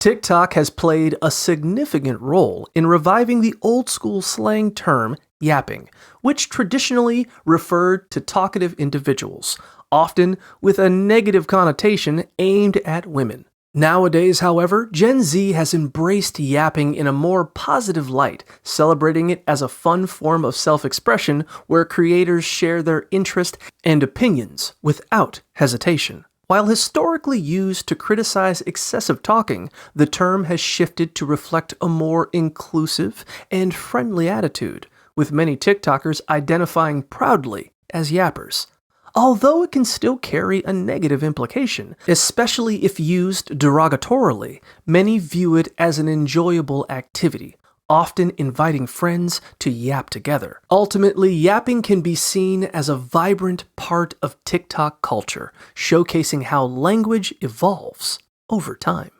TikTok has played a significant role in reviving the old-school slang term yapping, which traditionally referred to talkative individuals, often with a negative connotation aimed at women. Nowadays, however, Gen Z has embraced yapping in a more positive light, celebrating it as a fun form of self-expression where creators share their interest and opinions without hesitation. While historically used to criticize excessive talking, the term has shifted to reflect a more inclusive and friendly attitude, with many TikTokers identifying proudly as yappers. Although it can still carry a negative implication, especially if used derogatorily, many view it as an enjoyable activity, often inviting friends to yap together. Ultimately, yapping can be seen as a vibrant part of TikTok culture, showcasing how language evolves over time.